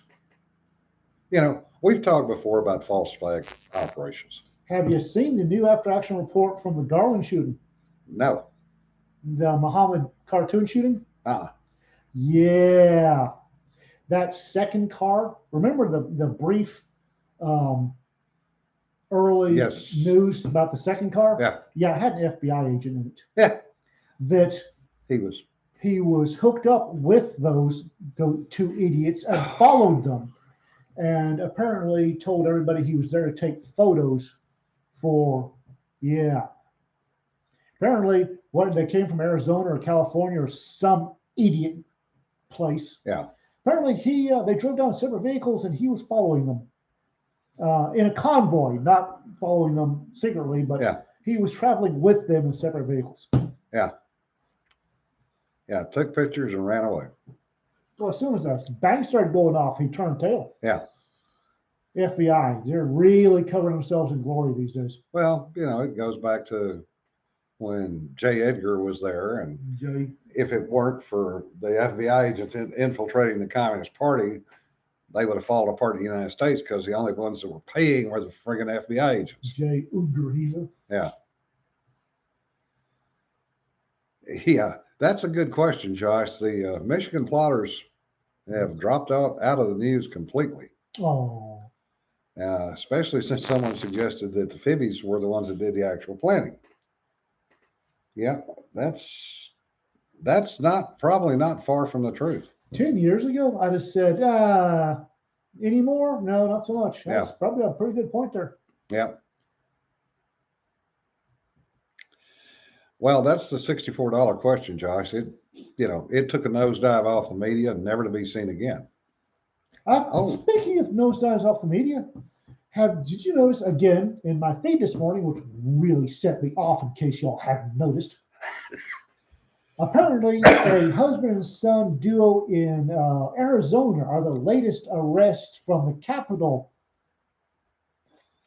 We've talked before about false flag operations. Have you seen the new after action report from the Garland shooting? No. The Muhammad cartoon shooting? Uh-uh. Yeah. That second car, remember the brief early news about the second car? Yeah. Yeah, it had an FBI agent in it. Yeah. That he was hooked up with those two idiots and followed them. And apparently told everybody he was there to take photos for, yeah. Apparently, they came from Arizona or California or some idiot place. Yeah. Apparently, they drove down separate vehicles and he was following them in a convoy, not following them secretly, but he was traveling with them in separate vehicles. Yeah. Yeah. Took pictures and ran away. Well, as soon as that bang started going off, he turned tail. Yeah. FBI, they're really covering themselves in glory these days. Well, it goes back to when J. Edgar was there, and if it weren't for the FBI agents infiltrating the Communist Party, they would have fallen apart in the United States because the only ones that were paying were the friggin' FBI agents. J. Edgar. Yeah. Yeah, that's a good question, Josh. The Michigan plotters have dropped out of the news completely. Oh. Especially since someone suggested that the Fibbies were the ones that did the actual planning. Yeah, that's probably not far from the truth. 10 years ago, I'd have said, anymore? No, not so much. That's probably a pretty good point there. Yeah. Well, that's the $64 question, Josh. It took a nosedive off the media and never to be seen again. Speaking of nosedives off the media, did you notice again in my feed this morning, which really set me off in case y'all hadn't noticed? Apparently, a husband and son duo in Arizona are the latest arrests from the Capitol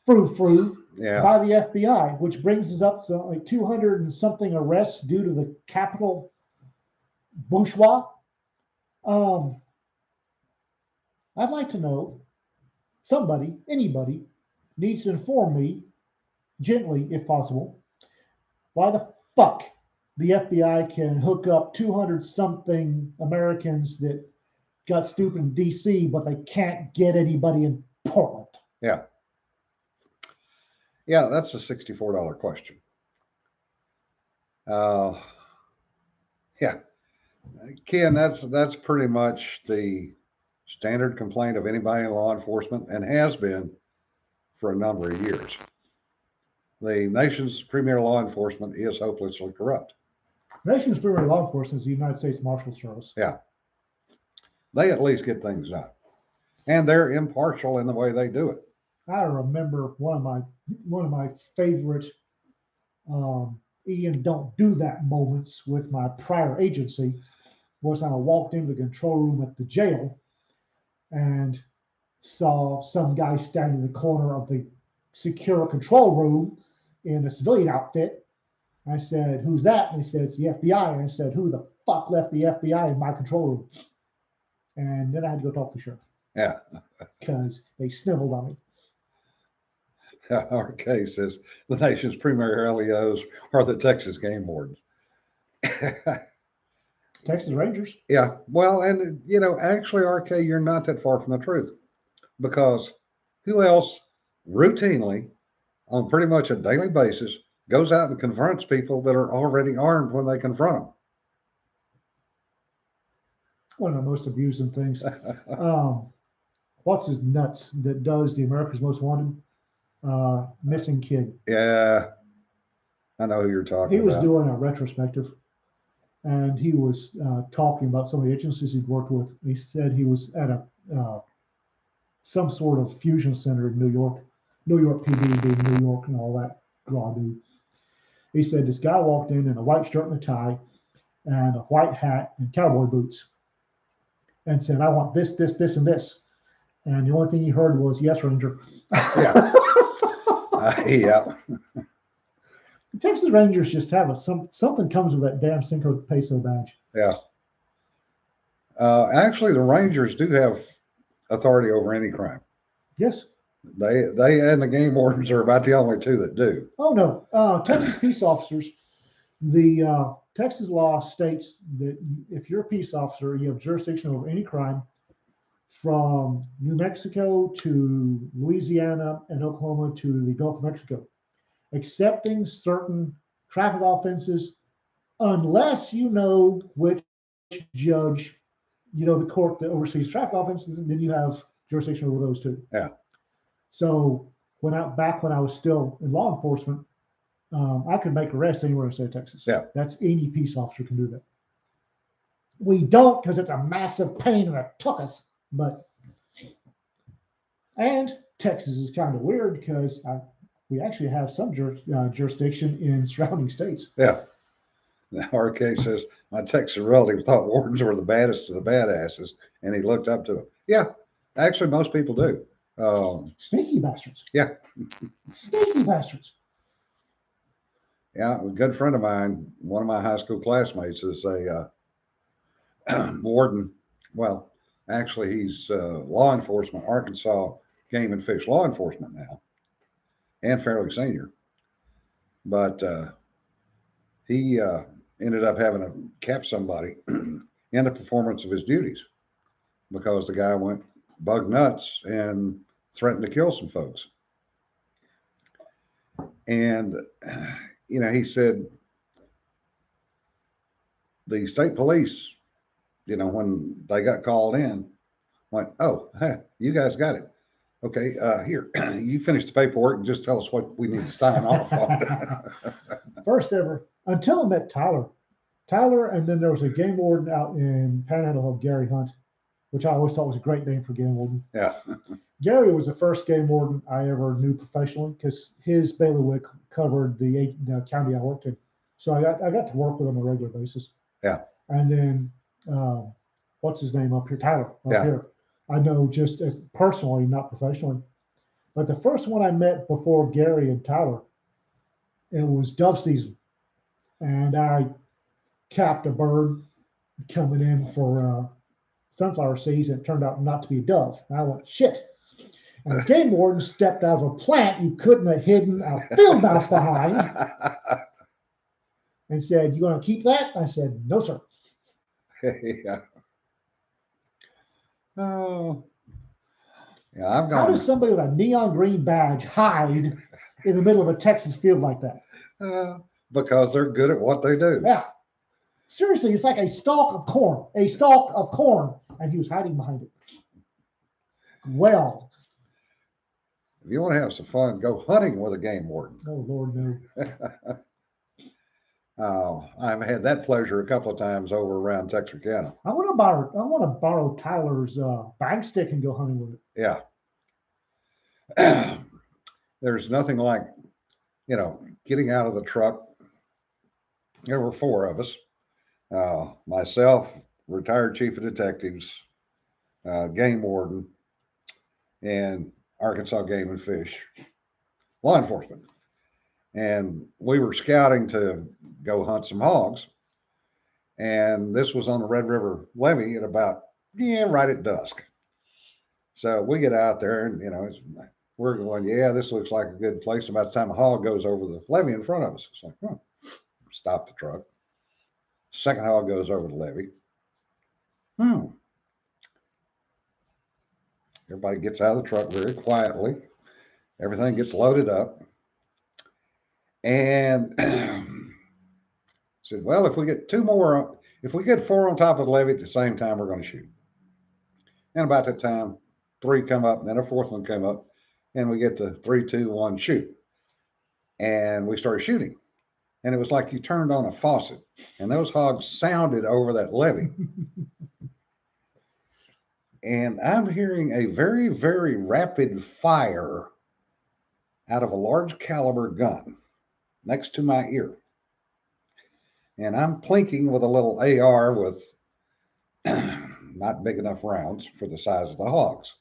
by the FBI, which brings us up to like 200 and something arrests due to the Capitol bourgeois. I'd like to know, anybody needs to inform me, gently if possible, why the fuck the FBI can hook up 200 something Americans that got stupid in DC, but they can't get anybody in Portland. Yeah. Yeah, that's a $64 question. Yeah. Ken, that's pretty much the standard complaint of anybody in law enforcement, and has been for a number of years. The nation's premier law enforcement is hopelessly corrupt. The nation's premier law enforcement is the United States Marshal Service. Yeah. They at least get things done. And they're impartial in the way they do it. I remember one of my favorite Ian don't do that moments with my prior agency was I walked into the control room at the jail and saw some guy standing in the corner of the secure control room in a civilian outfit. I said, "Who's that?" And he said, "It's the FBI." And I said, "Who the fuck left the FBI in my control room?" And then I had to go talk to the sheriff. Yeah. Because they sniveled on me. RK says the nation's premier LEOs are the Texas game wardens. Texas Rangers. Yeah, well, and actually, RK, you're not that far from the truth, because who else routinely, on pretty much a daily basis, goes out and confronts people that are already armed when they confront One of the most abusing things. them? What's his nuts that does the America's Most Wanted? Missing kid. Yeah, I know who you're talking He was about. doing a retrospective, and he was talking about some of the agencies he'd worked with. He said he was at some sort of fusion center in New York PD being New York and all that dude. He said this guy walked in a white shirt and a tie and a white hat and cowboy boots, and said, "I want this, this, this, and this." And the only thing he heard was, "Yes, Ranger." Yeah. Yeah. The Texas Rangers just have something comes with that damn Cinco de Peso badge. Yeah. Actually, the Rangers do have authority over any crime. Yes. They and the game wardens are about the only two that do. Oh no, Texas peace officers. The Texas law states that if you're a peace officer, you have jurisdiction over any crime from New Mexico to Louisiana and Oklahoma to the Gulf of Mexico, excepting certain traffic offenses, unless you know which judge, the court that oversees traffic offenses, and then you have jurisdiction over those too. Yeah. So back when I was still in law enforcement, I could make arrests anywhere in the state of Texas. Yeah. That's any peace officer can do that. We don't, because it's a massive pain in the tuchus. And Texas is kind of weird because we actually have some jurisdiction in surrounding states. Yeah. Now, RK says, my Texas relative thought wardens were the baddest of the badasses, and he looked up to them. Yeah, actually, most people do. Sneaky bastards. Yeah. Sneaky bastards. Yeah, a good friend of mine, one of my high school classmates, is a warden. Well, actually, he's law enforcement, Arkansas Game and Fish law enforcement now, and fairly senior. But he ended up having to cap somebody in the performance of his duties because the guy went bug nuts and threatened to kill some folks. And, he said the state police, when they got called in, went, "Oh, hey, you guys got it. Okay, here, you finish the paperwork and just tell us what we need to sign off on." First ever, until I met Tyler. And then there was a game warden out in Panhandle called Gary Hunt, which I always thought was a great name for game warden. Yeah. Gary was the first game warden I ever knew professionally because his bailiwick covered the county I worked in. So I got to work with him on a regular basis. Yeah. And then, what's his name up here? Tyler up here. I know just as personally, not professionally. But the first one I met before Gary and Tyler, it was dove season. And I capped a bird coming in for sunflower seeds, and it turned out not to be a dove. And I went, shit. And the game warden stepped out of a plant you couldn't have hidden a field mouse behind and said, "You going to keep that?" I said, "No, sir." Yeah. Oh. Yeah, I've gone. How does somebody with a neon green badge hide in the middle of a Texas field like that? Because they're good at what they do. Yeah. Seriously, it's like a stalk of corn. A stalk of corn. And he was hiding behind it. Well. If you want to have some fun, go hunting with a game warden. Oh, Lord, no. I've had that pleasure a couple of times over around Texarkana. I want to borrow Tyler's bag stick and go hunting with it. Yeah. There's nothing like, getting out of the truck. There were four of us. Myself, retired chief of detectives, game warden, and Arkansas Game and Fish law enforcement. And we were scouting to go hunt some hogs. And this was on the Red River levee at about, right at dusk. So we get out there and, it's we're going, yeah, this looks like a good place. About the time a hog goes over the levee in front of us, it's like, stop the truck. Second hog goes over the levee. Everybody gets out of the truck very quietly. Everything gets loaded up. And said, well, if we get if we get 4 on top of the levee at the same time, we're going to shoot. And about that time, 3 come up, and then a 4th one came up, and we get the 3, 2, 1, shoot. And we started shooting. And it was like you turned on a faucet, and those hogs sounded over that levee. And I'm hearing a very, very rapid fire out of a large caliber gun next to my ear. And I'm plinking with a little AR with not big enough rounds for the size of the hogs.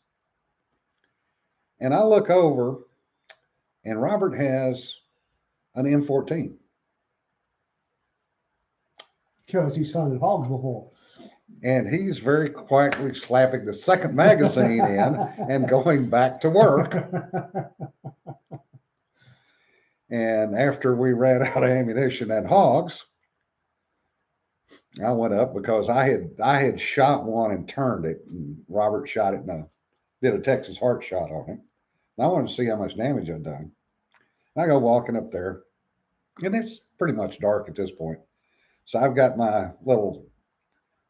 And I look over, and Robert has an M14. Because he's hunted hogs before. And he's very quietly slapping the second magazine in and going back to work. And after we ran out of ammunition and hogs, I went up because I had shot one and turned it, and Robert shot it and did a Texas heart shot on it. And I wanted to see how much damage I'd done. And I go walking up there, and it's pretty much dark at this point. So I've got my little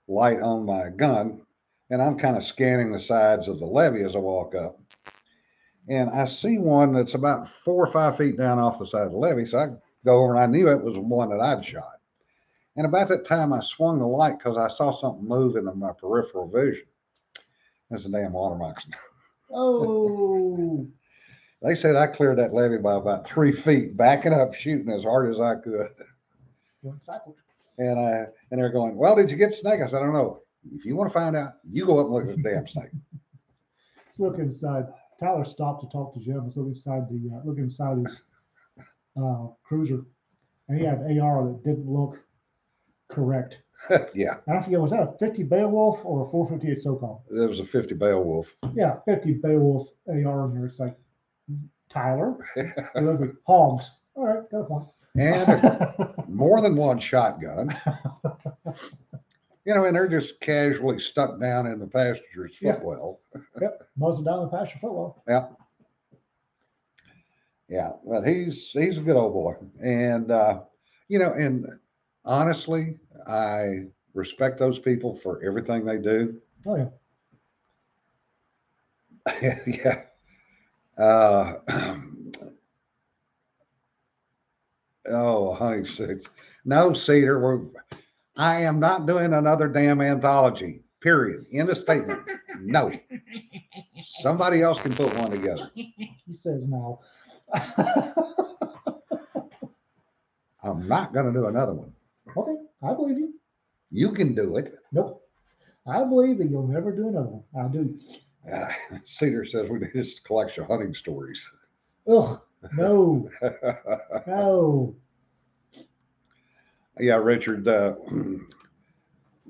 light on my gun, and I'm kind of scanning the sides of the levee as I walk up. And I see one that's about 4 or 5 feet down off the side of the levee. So I go over, and I knew it was one that I'd shot. And about that time, I swung the light because I saw something move in my peripheral vision. That's a damn water moccasin. Oh. They said I cleared that levee by about 3 feet, backing up, shooting as hard as I could. And they're going, well, did you get the snake? I said, I don't know. If you want to find out, you go up and look at the damn snake. Let's look inside. Tyler stopped to talk to Jim. Let's look inside his cruiser, and he had an AR that didn't look correct. Yeah. I don't forget, was that a 50 Beowulf or a 458 SoCal? There was a 50 Beowulf. Yeah, 50 Beowulf AR in there. It's like, Tyler, they look like hogs. All right, got a point. And more than one shotgun. And they're just casually stuck down in the passenger's footwell. Yep, muzzle down the passenger footwell. Yeah. Yeah, but he's a good old boy. And, and honestly, I respect those people for everything they do. Oh, yeah. Yeah. Honey, no, Cedar, I am not doing another damn anthology, period. End of statement. No. Somebody else can put one together. He says no. I'm not going to do another one. Okay, I believe you. You can do it. Nope. I believe that you'll never do another one. I do. Cedar says we need this collection of hunting stories. Ugh, no. No. Yeah, Richard,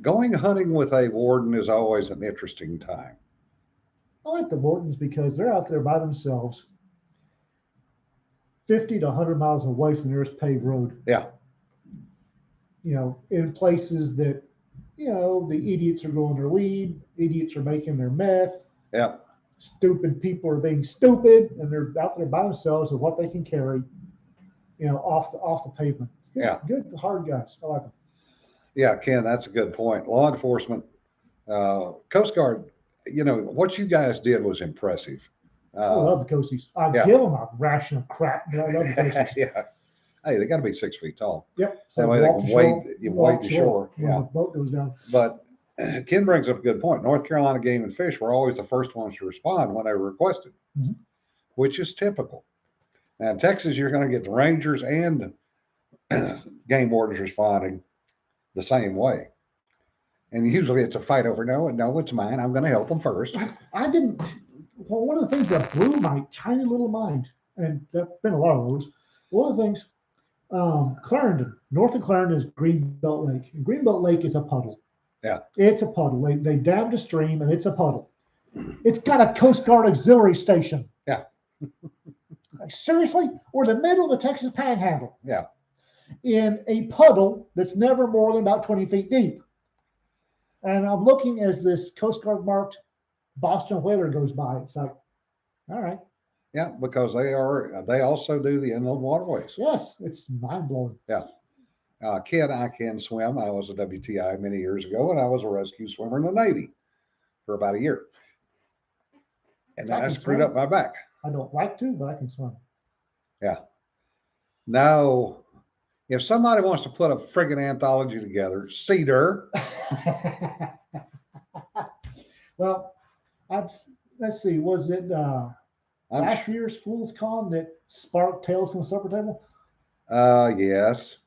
going hunting with a warden is always an interesting time. I like the Wardens because they're out there by themselves, 50 to 100 miles away from the nearest paved road. Yeah. In places that, the idiots are growing their weed, idiots are making their meth. Yeah. Stupid people are being stupid, and they're out there by themselves with what they can carry, off the pavement. Good, yeah. Good, hard guys. I like them. Yeah, Ken, that's a good point. Law enforcement, Coast Guard, what you guys did was impressive. I love the Coasties. I give them a ration of crap, but I love the Coasties. Yeah. Hey, they got to be 6 feet tall. Yep. So that way they can wade the shore. Yeah. The boat goes down. But Ken brings up a good point. North Carolina Game and Fish were always the first ones to respond when they were requested, which is typical. Now in Texas, you're going to get the Rangers and game wardens responding the same way. And usually it's a fight over, no, it's mine. I'm going to help them first. One of the things that blew my tiny little mind, and there's been a lot of those, one of the things, Clarendon, north of Clarendon is Greenbelt Lake. And Greenbelt Lake is a puddle. Yeah. It's a puddle. They dammed a stream and it's a puddle. It's got a Coast Guard auxiliary station. Yeah. Like, seriously? We're in the middle of the Texas Panhandle. Yeah. In a puddle that's never more than about 20 feet deep. And I'm looking as this Coast Guard marked Boston whaler goes by. It's like, all right. Yeah, because they also do the inland waterways. Yes, it's mind blowing. Yeah. I can swim. I was a WTI many years ago, and I was a rescue swimmer in the Navy for about a year. And then I screwed up my back. I don't like to, but I can swim. Yeah. Now, if somebody wants to put a friggin' anthology together, Cedar. Well, let's see. Was it last year's Fool's Con that sparked Tales from the Supper Table? Yes.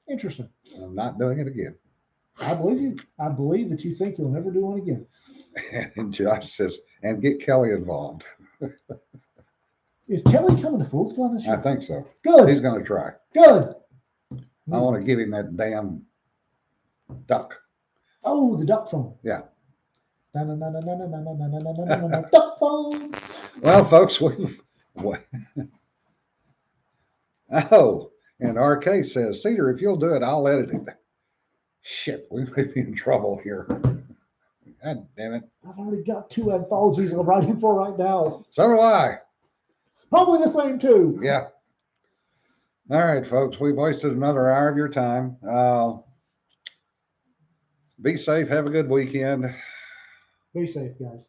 Interesting. I'm not doing it again. I believe you. I believe that you think you'll never do one again. And Josh says, and get Kelly involved. Is Kelly coming to Fool's Con this year? I think so. Good. He's going to try. Good. I want to give him that damn duck. Oh, the duck phone. Yeah. Duck phone. Well, folks, and RK says, Cedar, if you'll do it, I'll edit it. Shit, we may be in trouble here. God damn it. I've already got 2 anthologies I'm writing for right now. So do I. Probably the same too. Yeah. All right, folks, we've wasted another hour of your time. Be safe. Have a good weekend. Be safe, guys.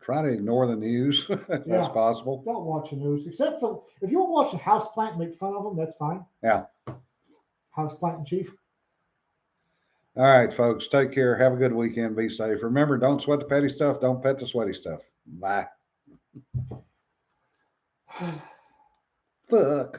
Try to ignore the news if that's possible. Don't watch the news, except for if you want to watch the houseplant and make fun of them, that's fine. Yeah. Houseplant in chief. All right, folks, take care. Have a good weekend. Be safe. Remember, don't sweat the petty stuff. Don't pet the sweaty stuff. Bye. Fuck.